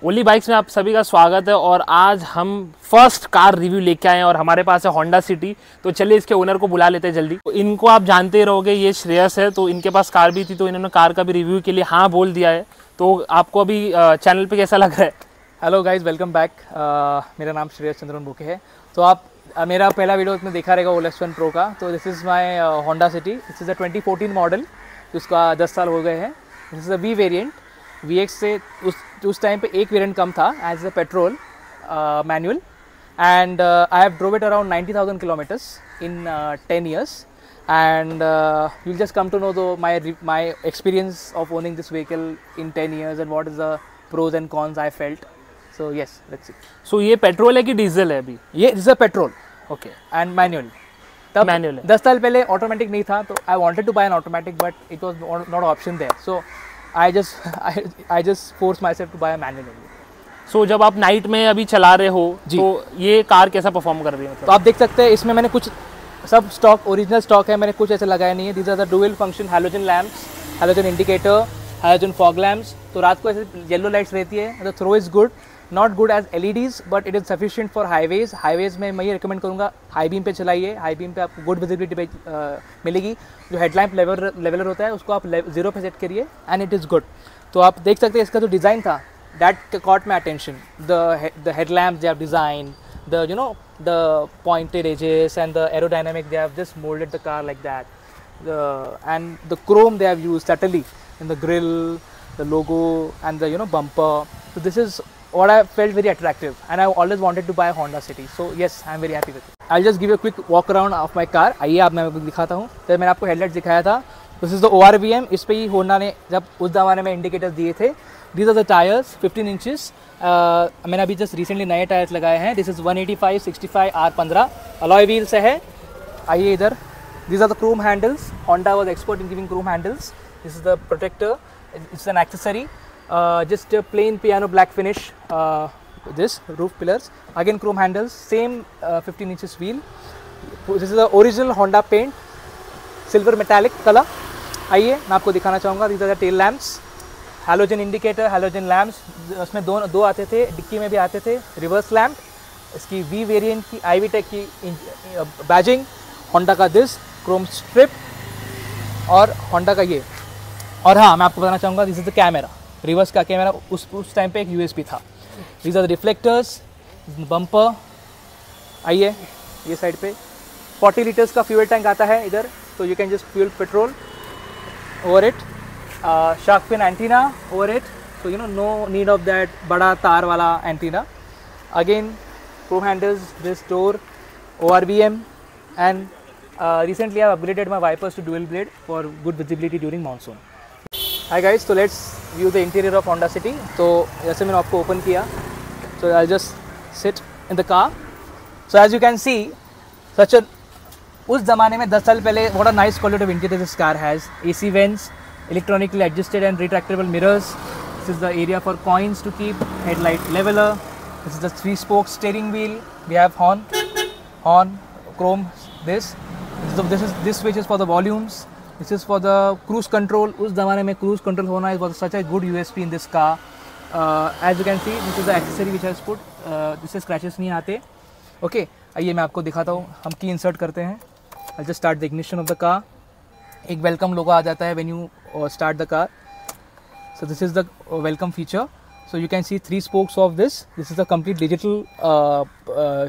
Only bikes में आप सभी का स्वागत है। और आज हम फर्स्ट कार रिव्यू लेके आए हैं और हमारे पास है होंडा सिटी। तो चलिए इसके ओनर को बुला लेते हैं जल्दी। तो इनको आप जानते ही रहोगे, ये श्रेयस है। तो इनके पास कार भी थी तो इन्होंने कार का भी रिव्यू के लिए हाँ बोल दिया है। तो आपको अभी चैनल पे कैसा लग रहा है? Hello guys, welcome back. मेरा नाम श्रेयस चंद्रन बुके है। तो आप मेरा पहला वीडियो इसमें देखा रहेगा OLX1 Pro का। तो this is my Honda City. This is a 2014 model, जिसका 10 साल हो गए हैं। This is a V variant. VX से उस टाइम पे एक वेरिएंट कम था, as a petrol manual. And I have drove it around 90,000 kilometers in 10 years. And you'll just come to know my experience of owning this vehicle in 10 years and what is the pros and cons I felt. So yes, that's it. So ये petrol है कि diesel है अभी? ये is a petrol okay and manual. तब manual है। 10 साल पहले ऑटोमेटिक नहीं था, तो I wanted to buy an automatic, but it was not option there. So I just force myself to buy a manual. So जब आप night में अभी चला रहे हो तो ये कार कैसा परफॉर्म कर रही है? तो आप देख सकते हैं इसमें मैंने कुछ सब स्टॉक ओरिजिनल स्टॉक है, मैंने कुछ ऐसे लगाया नहीं है। These are the dual function halogen lamps, halogen indicator, halogen fog lamps. तो रात को ऐसे येलो लाइट्स रहती है। The throw is good, not good as LEDs, but it is sufficient for highways. Highways में मैं ये रिकमेंड करूँगा, हाई बीम पे चलाइए। हाई बीम पे आपको गुड विजिबिलिटी मिलेगी। जो हेडलैम्प लेवलर होता है उसको आप 0 पे सेट करिए एंड इट इज़ गुड। तो आप देख सकते हैं इसका जो डिज़ाइन था, that caught my attention. The headlamps they have design, the pointed edges and the aerodynamic, they have just molded the car like that. And the chrome they have used subtly in the grille, the logo and the bumper. So this is what I felt very attractive, and I always wanted to buy a Honda City. So yes, I am very happy with it. I'll just give you a quick walk around of my car. आइए आप मैं आपको दिखाता हूँ। तो मैंने आपको headlight दिखाया था, दिस इज द ORVM। इस पे ही होंडा ने जब उस जमाने में इंडिकेटर्स दिए थे। These are the tyres 15 inches. मैंने अभी जस्ट रिसेंटली नए टायर्स लगाए हैं। This is 185 65 R15 alloy wheels है। आइए इधर, these are the chrome handles. Honda was expert in giving chrome handles. This is the protector, it's an accessory, just a plain piano black finish. This roof pillars, again chrome handles, same 15 inches wheel. This is the original Honda paint, silver metallic color. आइए मैं आपको दिखाना चाहूँगा। these are the tail lamps, halogen indicator, halogen lamps। उसमें दो आते थे, dicky में भी आते थे। रिवर्स लैम्प, इसकी V वेरिएंट की IV टेक की बैजिंग, होंडा का दिस क्रोम स्ट्रिप और होंडा का ये। और हाँ, मैं आपको बताना चाहूँगा, this is the camera, reverse का कैमरा। उस टाइम पे एक USB था। These are the reflectors, bumper. आइए ये साइड पे 40 लीटर्स का फ्यूल टैंक आता है इधर, तो you can just fuel petrol over it. Shark fin antenna over it, so no need of that बड़ा तार वाला antenna. Again chrome handles, this door, ORVM, and recently I have upgraded my wipers to dual blade for good visibility during monsoon. Hi guys, so let's view the interior of Honda City. तो जैसे मैंने आपको open किया, so I'll just sit in the car. So as you can see, such a उस ज़माने में 10 साल पहले, what a nice quality of interior this car has. AC vents, electronically adjusted and retractable mirrors. This is the area for coins to keep, headlight leveler. This is the 3-spoke steering wheel. We have horn, chrome. This switch is for the volumes. This is for the cruise control. उस ज़माने में cruise control होना is such a good USP in this car. As you can see, this is the accessory which has put. जिससे scratches नहीं आते। Okay, आइए मैं आपको दिखाता हूँ। हम की इंसर्ट करते हैं। I'll just start the ignition of the car. एक वेलकम लोगो आ जाता है when you start the car. So this is the welcome feature. So you can see 3 spokes of this. This is the complete digital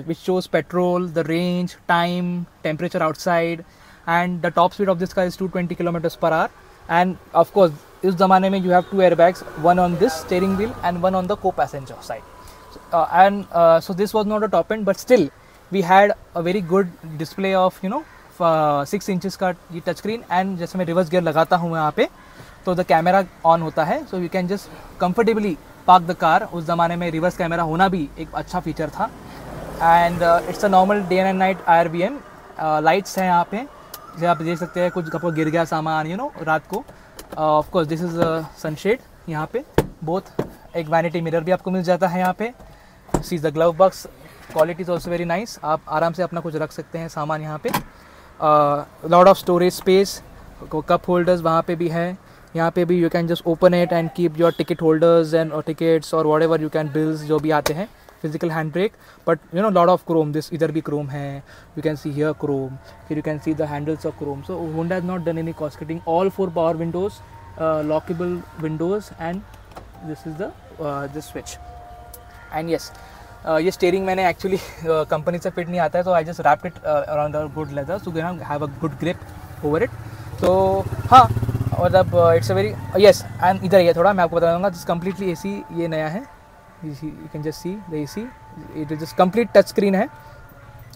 which shows petrol, the range, time, temperature outside, and the top speed of this car is 220 kilometers per hour. And of course, इस ज़माने में you have 2 airbags, one on this steering wheel and one on the co-passenger side. So this was not a top end, but still we had a very good display of 6 inches का ये touch screen. And जैसे मैं reverse gear लगाता हूँ यहाँ पे, तो the camera on होता है। So you can just comfortably park the car. उस ज़माने में रिवर्स कैमरा होना भी एक अच्छा फीचर था। And it's a normal day and night IRVM। Lights हैं यहाँ पे, जैसे आप देख सकते हैं। कुछ कपड़ा गिर गया सामान रात को। Of course this is sunshade यहाँ पे। बोथ एक वैनिटी मिरर भी आपको मिल जाता है यहाँ पे। See the glove box, quality is also very nice. आप आराम से अपना कुछ रख सकते हैं सामान यहाँ पे। Lot of storage space, cup holders वहाँ पे भी है। यहाँ पे भी you can just open it and keep your ticket holders and tickets और whatever you can bills जो भी आते हैं. Physical hand brake, but you know lot of chrome. This इधर भी क्रोम है, you can see here chrome, फिर you can see the handles of chrome. So Honda has not done any cost cutting. All 4 power Windows, lockable Windows, and this is the this switch. And yes, ये steering मैंने actually company से fit नहीं आता है, तो I just wrapped it around a good leather so have a good grip over it. तो हाँ, मतलब it's a very yes. And इधर ये थोड़ा मैं आपको बता दूँगा, दिस कम्प्लीटली AC ये नया है. You can just see the AC, it is just complete touch screen है.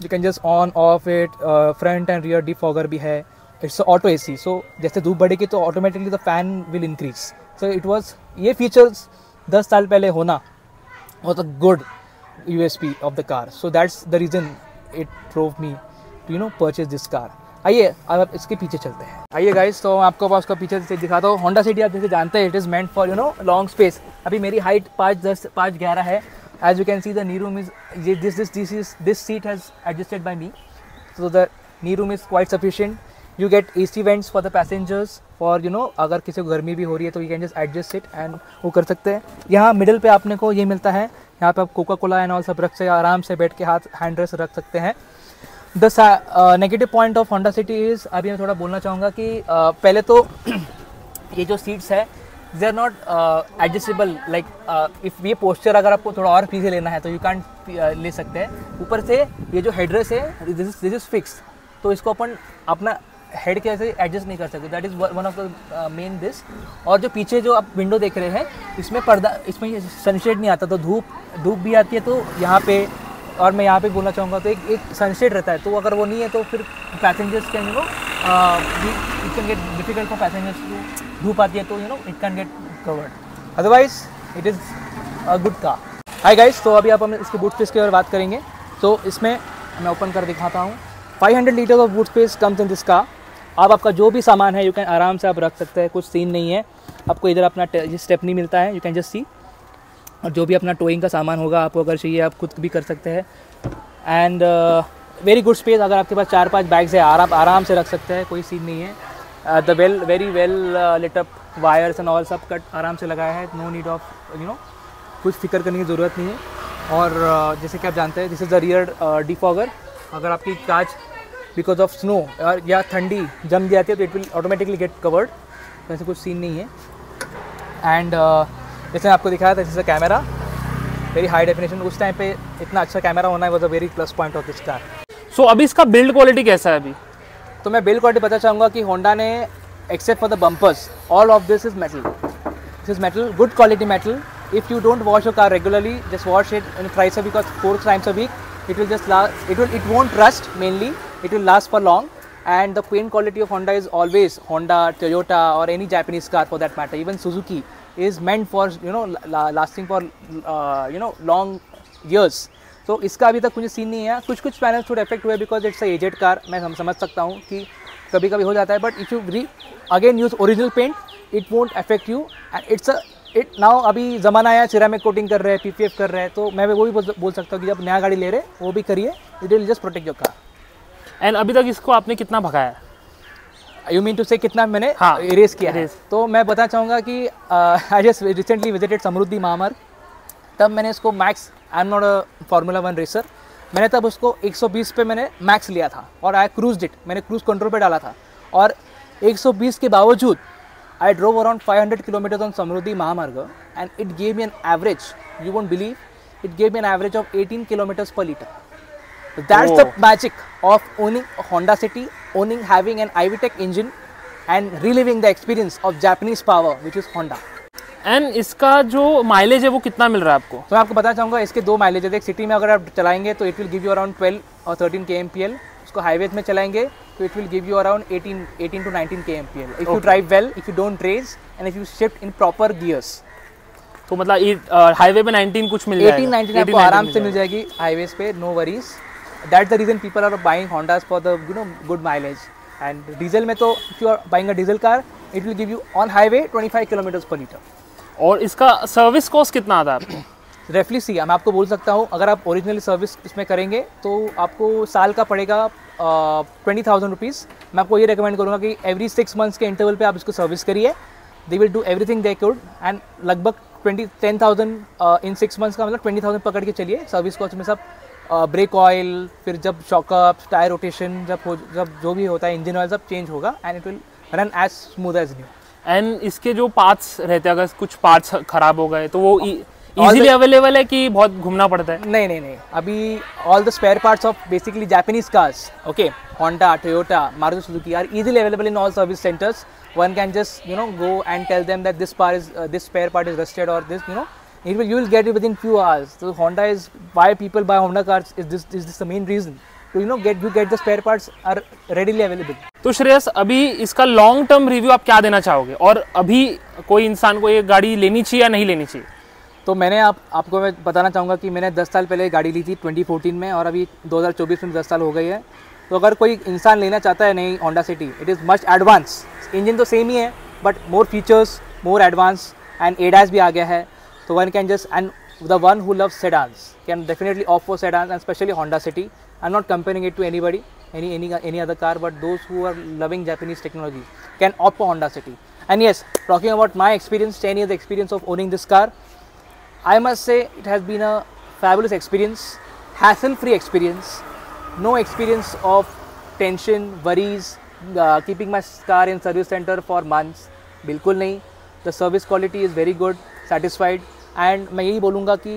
You can just on off it. Front and rear defogger भी है. इट्स ऑटो AC, सो जैसे धूप बढ़ेगी तो automatically the fan will increase. So it was, ये features 10 साल पहले होना was a good USP of the car. So that's the reason it drove me to, you know, purchase this car. आइए अब इसके पीछे चलते हैं. आइए गाइस, तो मैं आपको पास का पीछे से दिखाता हूँ. होंडा सिटी आप जैसे जानते हैं, it is meant for, you know, long space. अभी मेरी हाइट 5'10", 5'11" है. As you can see the knee room is this seat has adjusted by me, so the knee room is quite sufficient. You get AC vents for the passengers, for, you know, अगर किसी को गर्मी भी हो रही है तो you can just adjust it and वो कर सकते हैं. यहाँ मिडिल पे आपने को ये मिलता है. यहाँ पे आप कोका कोला एंड ऑल सब रख सकते हैं, आराम से बैठ के हाथ हैंड रेस्ट रख सकते हैं. The negative point of Honda city is, अभी मैं थोड़ा बोलना चाहूँगा कि पहले तो ये जो सीट्स है they are not adjustable. Like if ये पोस्चर अगर आपको थोड़ा और पीछे लेना है तो यू कैन ले सकते हैं. ऊपर से ये जो हेडरेस्ट है दिस इज़ फिक्स, तो इसको अपन अपना हेड के ऐसे एडजस्ट नहीं कर सकते. That is one of the main this. और जो पीछे जो आप विंडो देख रहे हैं, इसमें पर्दा, इसमें सनशेड नहीं आता, तो धूप भी आती है तो यहाँ पे. और मैं यहाँ पे बोलना चाहूँगा तो एक सनशेड रहता है, तो अगर वो नहीं है तो फिर passengers can, you know, it can get difficult for passengers. धूप आती है तो, you know, it can get covered. Otherwise it is a good car. Hi guys, तो अभी आप हम इसके बूट स्पेस की ओर बात करेंगे. तो इसमें मैं ओपन कर दिखाता हूँ. 500 litre of boot space comes in this car. आप आपका जो भी सामान है यू कैन आराम से आप रख सकते हैं, कुछ सीन नहीं है. आपको इधर अपना स्टेपनी मिलता है, यू कैन जस्ट सी. और जो भी अपना टोइंग का सामान होगा आपको अगर चाहिए आप खुद भी कर सकते हैं. And very good space. अगर आपके पास 4-5 बैग्स है आप आराम से रख सकते हैं, कोई सीन नहीं है. The very well lit up wires and all सब कट आराम से लगाया है. No need of, you know, कुछ फिक्र करने की ज़रूरत नहीं है. और जैसे कि आप जानते हैं, this is the rear defogger. अगर आपकी कांच बिकॉज ऑफ स्नो और या ठंडी जम जाती है तो it will automatically get covered. वैसे कुछ सीन नहीं है. एंड जैसे आपको दिखाया था, जैसे कैमरा वेरी हाई डेफिनेशन. उस टाइम पे इतना अच्छा कैमरा होना है was a very plus point of this car. So अभी इसका बिल्ड क्वालिटी कैसा है अभी? तो मैं बिल्ड क्वालिटी बता चाहूँगा कि होंडा ने, except for the bumpers, all of this is metal. This is metal, good quality metal. If you don't wash your car regularly, just wash it in thrice a week और 4 times a week, it will just last, it won't rust mainly, it will last for long. And the paint quality of Honda is always, Honda, Toyota or any Japanese car for that matter, even Suzuki is meant for, you know, lasting for you know, long years. So इसका अभी तक कुछ scene नहीं है. कुछ panels थोड़े affect हुए because it's a aged car. मैं समझ सकता हूँ कि कभी कभी हो जाता है, but if you again use original paint it won't affect you. And it now अभी ज़माना आया सिरेमिक कोटिंग कर रहे हैं, PPF कर रहे हैं, तो मैं वो भी बोल सकता हूँ कि जब नया गाड़ी ले रहे वो भी करिए. It will just protect your car. And अभी तक इसको आपने कितना भगाया? यू मीन टू से कितना मैंने रेस किया है? तो मैं बताना चाहूँगा कि आई जस्ट रिसेंटली विजिटेड समृद्धि महामार्ग. तब मैंने इसको max, I am not a Formula 1 racer, मैंने तब उसको 120 पे मैंने मैक्स लिया था और आई क्रूज्ड इट. मैंने क्रूज कंट्रोल पे डाला था और 120 के बावजूद I drove around 500 kilometers on Samruddhi Mahamarga and it gave me an average, you won't believe, it gave me an average of 18 kilometers per liter. So that's the magic of owning a Honda City, having an iVTEC engine and reliving the experience of Japanese power which is Honda. And इसका जो mileage है वो कितना मिल रहा है आपको? तो मैं आपको बताना चाहूँगा इसके 2 माइलेज है. एक सिटी में अगर आप चलाएंगे तो it will give you around 12 और 13 kmpl. उसको हाईवेज में चलाएंगे तो it will give you around 18 to 19 kmpl. If you drive well, if you don't race and if you shift in proper gears. तो मतलब हाईवे पे 19 कुछ मिल जाएगा. 18-19 आपको आराम से मिल जाएगी हाईवेज पे, no worries. That's the reason people are buying Hondas for the, you know, good mileage. And diesel में तो if you are buying a diesel car it will give you on highway 25 kilometres पर litre. और इसका service cost कितना आता है आपको? रेफली सी मैं आपको बोल सकता हूँ, अगर आप ओरिजिनली सर्विस इसमें करेंगे तो आपको साल का पड़ेगा 20,000 रुपीज़. मैं आपको ये रिकमेंड करूँगा कि एवरी 6 months के इंटरवल पे आप इसको सर्विस करिए. They will do everything they could and लगभग 10,000 इन 6 मंथ्स का मतलब 20,000 पकड़ के चलिए सर्विस कॉस्ट में सब। ब्रेक ऑयल, फिर जब शॉकअप्स, टायर रोटेशन, जब जो भी होता है, इंजन ऑयल सब चेंज होगा and it will run as smooth as new. And इसके जो पार्ट्स रहते हैं, अगर कुछ पार्ट्स खराब हो गए तो वो इजीली अवेलेबल है कि बहुत घूमना पड़ता है? नहीं, अभी all the spare parts of basically Japanese cars, okay, Honda, Toyota, Maruti Suzuki are easily available in all service centers. One can just go and tell them that this spare part is rusted, or this, you will get it within few hours. So Honda is why people buy Honda cars, is this the main reason to get the spare parts are readily available. तो श्रेयस, अभी इसका long term review आप क्या देना चाहोगे, और अभी कोई इंसान को ये गाड़ी लेनी चाहिए या नहीं लेनी चाहिए? तो मैंने आपको मैं बताना चाहूँगा कि मैंने 10 साल पहले गाड़ी ली थी 2014 में, और अभी 2024 में 10 साल हो गई है। तो अगर कोई इंसान लेना चाहता है नई Honda City, it is much advance. Engine तो सेम ही है but more features, more advance, and ADAS भी आ गया है। तो one can just, and the one who loves sedans can definitely opt for sedans, and specially Honda City. I am not comparing it to anybody, any other car, but those who are loving Japanese technology can opt for Honda City. And yes, talking about my experience, 10 years experience of owning this car, I must say it has been a fabulous experience, hassle-free experience, no experience of tension, worries, keeping my car in service center for months, बिल्कुल नहीं। The service quality is very good, satisfied, and मैं यही बोलूँगा कि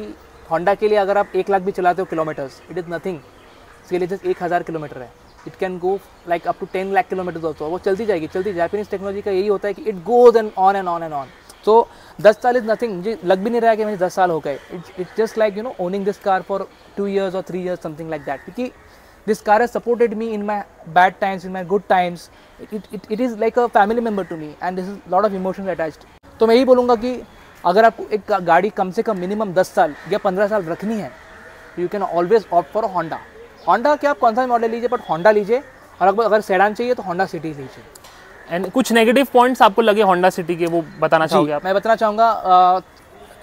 Honda के लिए अगर आप 1 लाख भी चलाते हो किलोमीटर्स, it is nothing, इसके लिए जस्ट 1000 किलोमीटर है। It can go like up to 10 lakh kilometre also, वो चलती जाएगी। जापानीज टेक्नोलॉजी का यही होता है कि it goes and on and on and on. So 10 साल इज नथिंग, मुझे लग भी नहीं रहा है कि मुझे 10 साल हो गए। It's just like owning this car for 2 years or 3 years, something like that, क्योंकि this car has supported me in my bad times, in my good times. It is like a family member to me, and this is lot of emotions attached. तो मैं यही बोलूँगा कि अगर आपको एक गाड़ी कम से कम मिनिमम 10 साल या 15 साल रखनी है, you can always opt for Honda. Honda क्या, आप कौन सा मॉडल लीजिए, बट होंडा लीजिए। और अगर सेडान चाहिए तो होंडा सिटी लीजिए। एंड कुछ नेगेटिव पॉइंट्स आपको लगे होंडा सिटी के, वो बताना चाहोगे आप? मैं बताना चाहूँगा,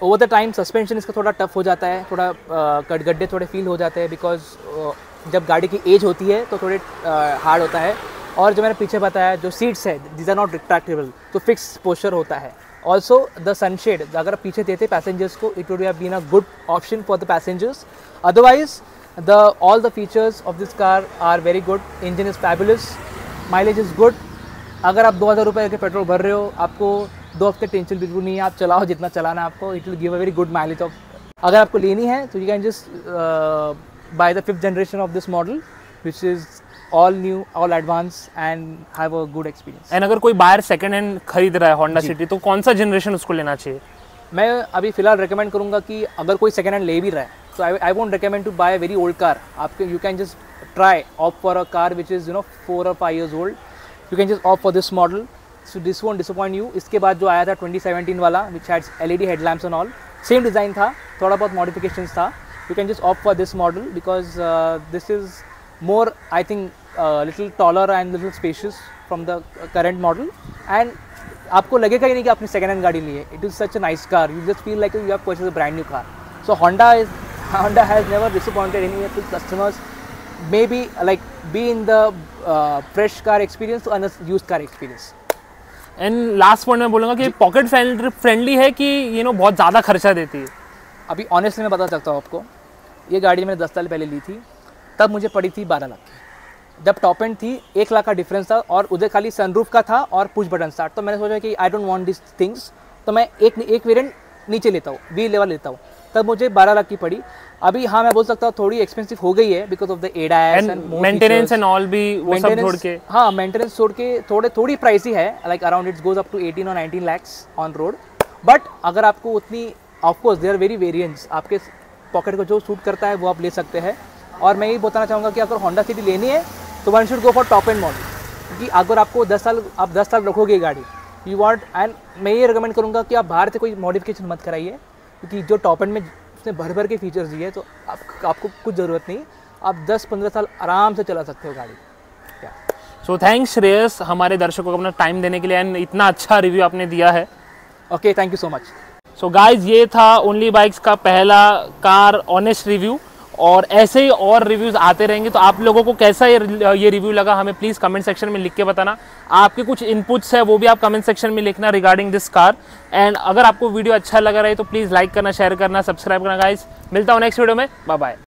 ओवर द टाइम सस्पेंशन इसका थोड़ा टफ हो जाता है, थोड़ा गड्ढे थोड़े फील हो जाते हैं, बिकॉज जब गाड़ी की एज होती है तो थोड़े हार्ड होता है। और जो मैंने पीछे बताया, जो सीट्स है दीज आर नॉट रिट्रैक्टेबल, तो फिक्स पोस्चर होता है। ऑल्सो द सनशेड अगर आप पीछे देते पैसेंजर्स को, it would have been a good option for the passengers. Otherwise all the features of this car are very good. Engine is fabulous, mileage is good. अगर आप 2000 रुपये के पेट्रोल भर रहे हो, आपको 2 हफ्ते टेंशन बिल्कुल नहीं है, आप चलाओ जितना चलाना आपको, it will give a very good mileage of. अगर आपको लेनी है तो you can just by the 5th generation of this model, which is all new, all advance, and have a good experience. And अगर कोई बायर सेकंड हैंड खरीद रहा है होंडा सिटी, तो कौन सा जनरेशन उसको लेना चाहिए? मैं अभी फ़िलहाल रिकमेंड करूँगा कि अगर कोई सेकंड हैंड ले भी रहा है, so I won't recommend to buy a very old car. You can just try opt for a car which is 4 or 5 years old. You can just opt for this model. So this won't disappoint you. इसके बाद जो आया था 2017 वाला, which had LED headlamps and all, same design था, थोड़ा बहुत modifications था. You can just opt for this model because this is more, I think, little taller and little spacious from the current model. And आपको लगेगा ही नहीं कि आपने second hand गाड़ी ली है. It is such a nice car. You just feel like you have purchased a brand new car. So Honda has never disappointed any of its customers. Maybe like be in the fresh car experience or used car experience. And last point मैं बोलूँगा कि pocket friendly है कि बहुत ज़्यादा खर्चा देती है? अभी ऑनेस्टली मैं बता सकता हूँ आपको, ये गाड़ी मैंने 10 साल पहले ली थी, तब मुझे पड़ी थी 12 लाख की। जब टॉप एंड थी 1 लाख का डिफरेंस था, और उधर खाली सनरूफ का था और पुश बटन स्टार्ट। तो मैंने सोचा कि I don't want this things, तो मैं एक वेरिएंट नीचे लेता हूँ, वी लेवल लेता हूँ, तब मुझे 12 लाख की पड़ी। अभी हाँ मैं बोल सकता हूँ थोड़ी एक्सपेंसिव हो गई है because of the ADAS and maintenance and all भी, वो सब छोड़ के। हाँ, मेंटेनेंस छोड़ के थोड़ी प्राइसी है, like around it's goes up to 18 और 19 lakhs ऑन रोड। बट अगर आपको उतनी, ऑफकोर्स देयर वेरी वेरिएंट्स, आपके पॉकेट को जो सूट करता है वो आप ले सकते हैं। और मैं ये बताना चाहूँगा कि अगर होंडा सिटी लेनी है तो one should go for top and model, क्योंकि अगर आपको 10 साल रखोगे गाड़ी, यू वांट, एंड मैं ये रिकमेंड करूँगा कि आप बाहर से कोई मॉडिफिकेशन मत कराइए, क्योंकि जो टॉप एंड में उसने भर के फीचर्स दिए, तो आपको कुछ ज़रूरत नहीं, आप 10-15 साल आराम से चला सकते हो गाड़ी। सो थैंक्स श्रेयस हमारे दर्शकों को अपना टाइम देने के लिए, एंड इतना अच्छा रिव्यू आपने दिया है। Okay, thank you so much. So guys, ये था ओनली बाइक्स का पहला कार ऑनेस्ट रिव्यू, और ऐसे ही और रिव्यूज़ आते रहेंगे। तो आप लोगों को कैसा ये रिव्यू लगा हमें प्लीज़ कमेंट सेक्शन में लिख के बताना। आपके कुछ इनपुट्स है वो भी आप कमेंट सेक्शन में लिखना रिगार्डिंग दिस कार। एंड अगर आपको वीडियो अच्छा लगा रहे तो प्लीज़ लाइक करना, शेयर करना, सब्सक्राइब करना गाइस। मिलता हूँ नेक्स्ट वीडियो में, बाय बाय।